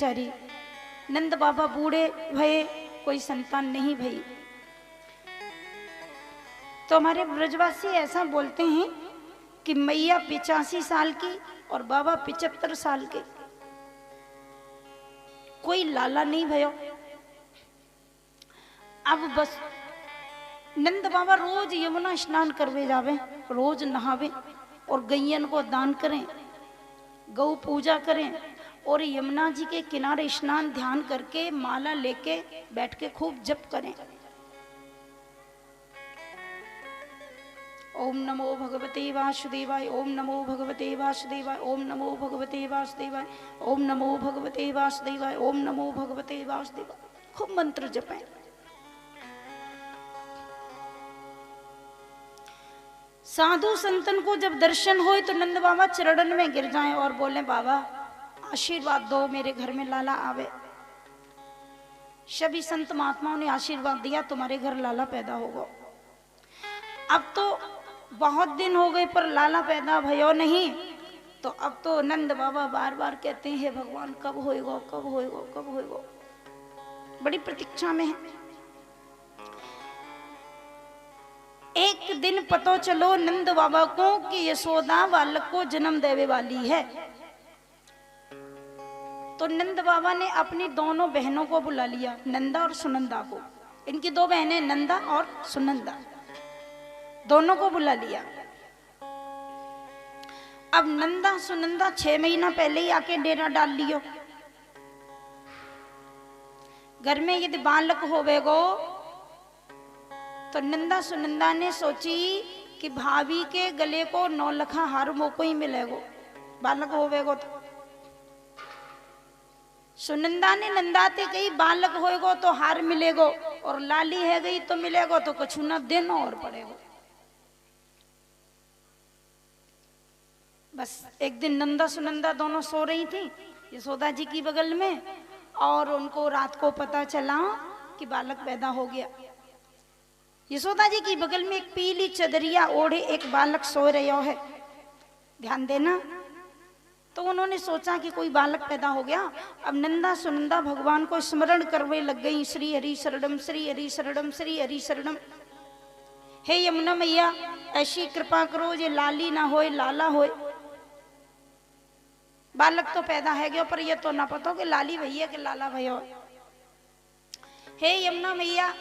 बेचारी। नंद बाबा बूढ़े भये, कोई संतान नहीं भई। तो हमारे ब्रजवासी ऐसा बोलते हैं कि मैया 85 साल की और बाबा 75 साल के, कोई लाला नहीं भयो। अब बस नंद बाबा रोज यमुना स्नान करवे जावे, रोज नहावे और गैयन को दान करें, गौ पूजा करें और यमुना जी के किनारे स्नान ध्यान करके माला लेके बैठ के खूब जप करें। ओम नमो भगवते वासुदेवाय, ओम नमो भगवते वासुदेवाय, ओम नमो भगवते वासुदेवाय, ओम नमो भगवते वासुदेवाय, ओम नमो भगवते वासुदेवाय। खूब मंत्र जपें। साधु संतन को जब दर्शन हो तो नंद बाबा चरणन में गिर जाएं और बोले, बाबा आशीर्वाद दो, मेरे घर में लाला आवे। सभी संत महात्माओं ने आशीर्वाद दिया, तुम्हारे घर लाला पैदा होगा। अब तो बहुत दिन हो गए पर लाला पैदा भयो नहीं, तो अब तो नंद बाबा बार बार कहते हैं, भगवान कब होएगा, कब होएगा, कब होएगा। बड़ी प्रतीक्षा में है। एक दिन पता चलो नंद बाबा को कि यशोदा बालक को जन्म देवे वाली है। तो नंद बाबा ने अपनी दोनों बहनों को बुला लिया, नंदा और सुनंदा को। इनकी दो बहनें नंदा और सुनंदा, दोनों को बुला लिया। अब नंदा सुनंदा 6 महीना पहले ही आके डेरा डाल लियो। घर में यदि बालक होवेगो तो नंदा सुनंदा ने सोची कि भाभी के गले को 9 लखा हार मोको ही मिलेगो, बालक होवेगो तो। सुनंदा ने नंदाते कही, बालक होएगो तो हार मिलेगो और लाली है गई तो मिलेगो तो कुछ न देना और पड़ेगो। बस एक दिन नंदा सुनंदा दोनों सो रही थी यशोदा जी की बगल में, और उनको रात को पता चला कि बालक पैदा हो गया। यशोदा जी की बगल में एक पीली चदरिया ओढ़े एक बालक सो रहा है, ध्यान देना। तो उन्होंने सोचा कि कोई बालक पैदा हो गया। अब नंदा सुनंदा भगवान को स्मरण करवे लग गई, श्री हरि शरणम, श्री हरि शरणम, श्री हरि शरणम। हे यमुना मैया ऐसी कृपा करो जे लाली ना होए लाला होए। बालक तो पैदा है गया पर ये तो ना पता कि लाली भैया के लाला भैया। हे यमुना मैया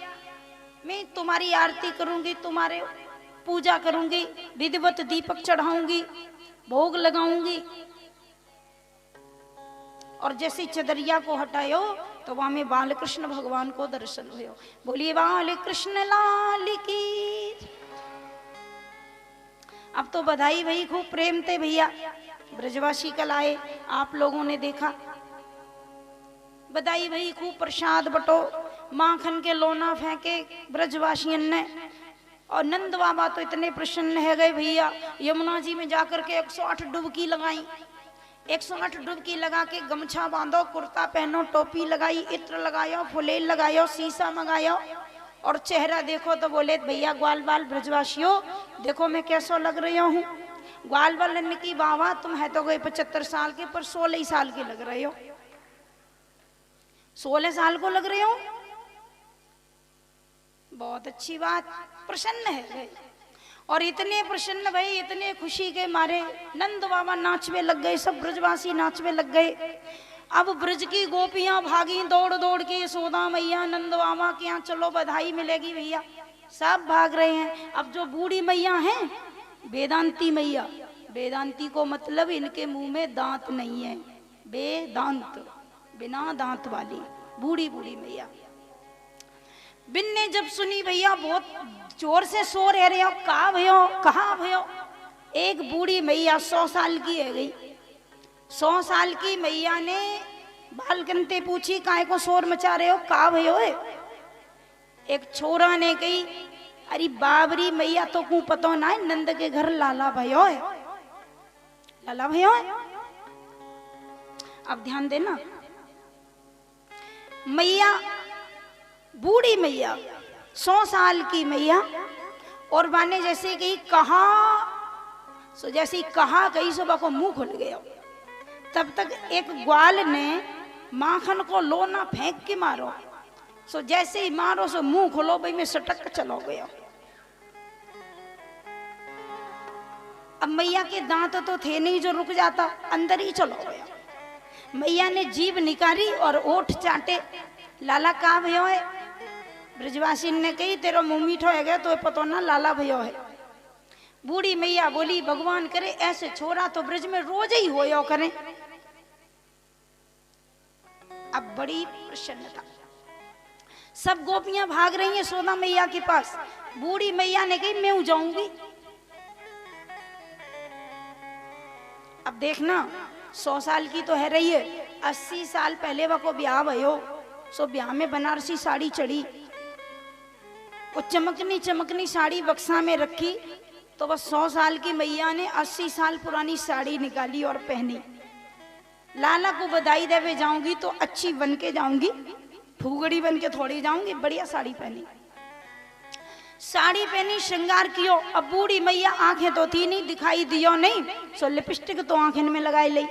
मैं तुम्हारी आरती करूंगी, तुम्हारे पूजा करूंगी, विधिवत दीपक चढ़ाऊंगी, भोग लगाऊंगी। और जैसे चदरिया को हटायो तो वहां में बाल कृष्ण भगवान को दर्शन हुए। बोलिए बाल कृष्ण लाल की। अब तो बधाई भई, खूब प्रेम थे भैया। ब्रजवासी कल आए, आप लोगों ने देखा, बधाई भई, खूब प्रसाद बटो, माखन के लोना फेंके ब्रजवासियन ने। और नंद बाबा तो इतने प्रसन्न है गए भैया, यमुना जी में जाकर के 108 डुबकी लगाई। 108 डुबकी लगा के गमछा बांधो, कुर्ता पहनो, टोपी लगाई, इत्र लगायो, फुलेल लगायो, शीशा मंगायो और चेहरा देखो तो बोले, भैया ग्वाल बाल ब्रजवासियों देखो मैं कैसा लग रही हूँ। ग्वाल बाल ने की, बाबा तुम है तो गए 75 साल के पर 16 साल के लग रहे हो। 16 साल को लग रहे हो, बहुत अच्छी बात, प्रसन्न है भाई। और इतने प्रसन्न भाई, इतने खुशी के मारे नंद बाबा नाचवे लग गए, सब ब्रजवासी नाचवे लग गए। अब ब्रज की गोपियां भागी दौड़ दौड़ के, यशोदा मैया नंद बाबा के यहाँ चलो बधाई मिलेगी भैया, सब भाग रहे हैं। अब जो बूढ़ी मैया हैं, वेदांती मैया, वेदांती को मतलब इनके मुंह में दांत नहीं है, वेदांत बिना दांत वाली बूढ़ी बूढ़ी मैया। बिन ने जब सुनी भैया बहुत जोर से सो रहे हो, कहा भयो, कहा भयो। एक बूढ़ी मैया 100 साल की है गई। 100 साल की मैया ने बालकनते पूछी, काहे को शोर मचा रहे हो, कहा भयो है। एक छोरा ने कही, अरे बाबरी मैया तो को पता ना है, नंद के घर लाला भयो है, लाला भयो है। अब ध्यान देना, मैया बूढ़ी मैया 100 साल की मैया, और माने जैसे कि कहा सो जैसे कहा कही सुबह को मुंह खुल गया। तब तक एक ग्वाल ने माखन को लो ना फेंक के मारो, सो जैसे ही मारो सो मुंह खोलो भाई में सटक चलो गयो। अब मैया के दांत तो थे नहीं जो रुक जाता, अंदर ही चलो गया। मैया ने जीभ निकाली और ओठ चाटे। लाला कहाँ भयो है? ब्रजवासी ने कही तेरा मुंह मीठो है गया तो पतो ना लाला भयो है। बूढ़ी मैया बोली भगवान करे ऐसे छोरा तो ब्रज में रोज ही होयो करे। अब बड़ी प्रसन्नता, सब गोपियां भाग रही हैं सोना मैया के पास। बूढ़ी मैया ने कही मैं जाऊंगी। अब देखना 100 साल की तो है रही है, 80 साल पहले वो को ब्याह भयो, सो ब्याह में बनारसी साड़ी चढ़ी, वो चमकनी चमकनी साड़ी बक्सा में रखी, तो बस 100 साल की मैया ने 80 साल पुरानी साड़ी निकाली और पहनी। लाला को बधाई देवे जाऊंगी तो अच्छी बन के जाऊंगी, फूगड़ी बन के थोड़ी जाऊंगी, बढ़िया साड़ी पहनी। साड़ी पहनी, श्रृंगार कियो। अब बूढ़ी मैया आंखें तो थी नहीं, दिखाई दियो नहीं, सो लिपस्टिक तो आंखें में लगाई ली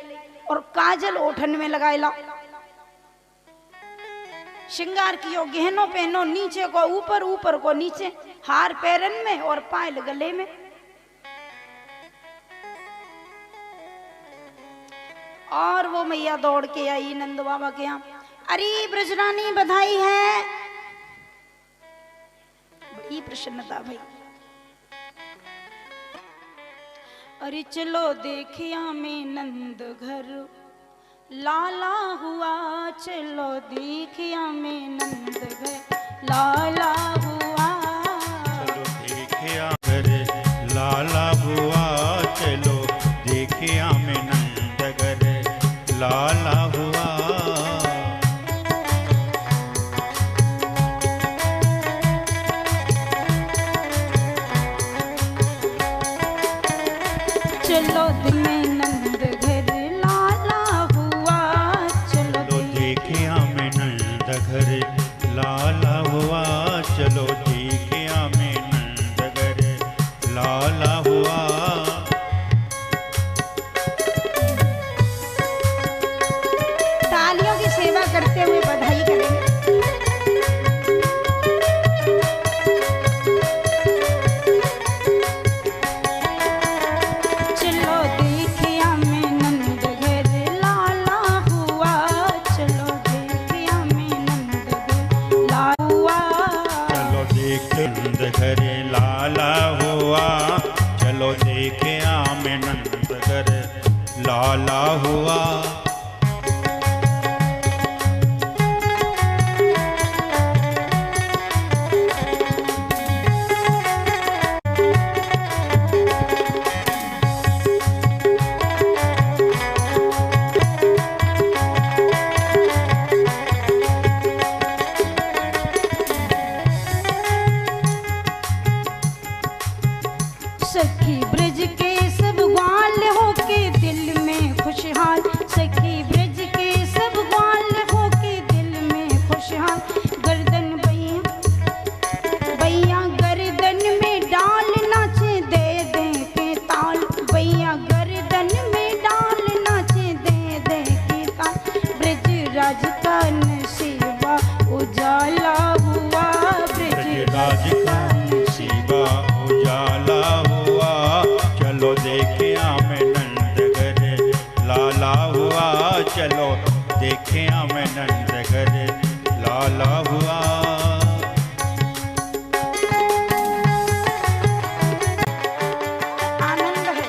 और काजल ओठन में लगाई ला। श्रृंगार कियो, गहनो पहनो, नीचे को ऊपर, ऊपर को नीचे, हार पैरन में और पायल गले में। और वो मैया दौड़ के आई नंद बाबा के यहाँ, अरे ब्रजरानी बधाई है। बड़ी प्रसन्नता भाई। अरे चलो देखिया में नंद घर लाला हुआ, चलो देखिया में नंद घर लाला हुआ, चलो देखिया घर लाला हुआ, चलो देखिया में नंद घर लाला हुआ। चलो में नंद घर लाला हुआ, चलो देखिया में नंद घर लाला हुआ, चलो देखिया में नंद घर लाला हुआ। तालियों की सेवा करते हुए बधाई करेंगे। चलो देखिया में नंद घर लाला हुआ, चलो देखिया में नंद घर लाला हुआ, चलो देखे नंद घर लाला हुआ, चलो देखिया में नंद घर लाला हुआ। सखी ब्रज के सब ग्वाल होके दिल में खुशहाल, सखी ब्रज के सब ग्वाल होके दिल में खुशहाल। गर्दन भैया गर्दन में डाल नाचे दे दे के ताल, भैया गर्दन में डाल नाचे दे दे के ताल। ब्रज राज का नसीबा उजाला हुआ, ब्रज राज का नसीबा उजाला हुआ, चलो देखिया में नंद घर लाला हुआ, चलो देखिया में नंद घर लाला हुआ। आनंद है।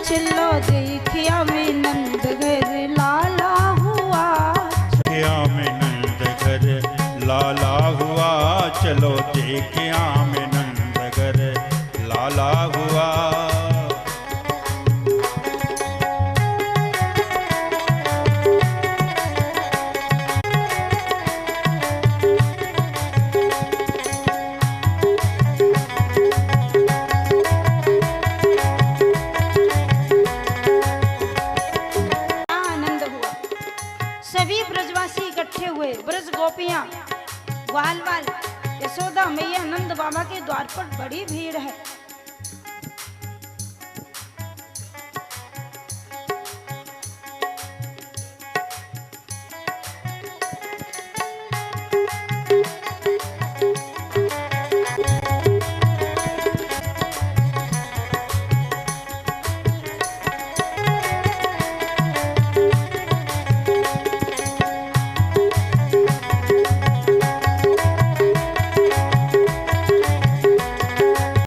चलो देखिया में नंद घर लाला हुआ, देखिया में नंद घर लाला हुआ, चलो देखिया में नंद घर लाला हुआ। गोपियां ग्वाल वाल यशोदा मैया नंद बाबा के द्वार पर बड़ी भीड़ है।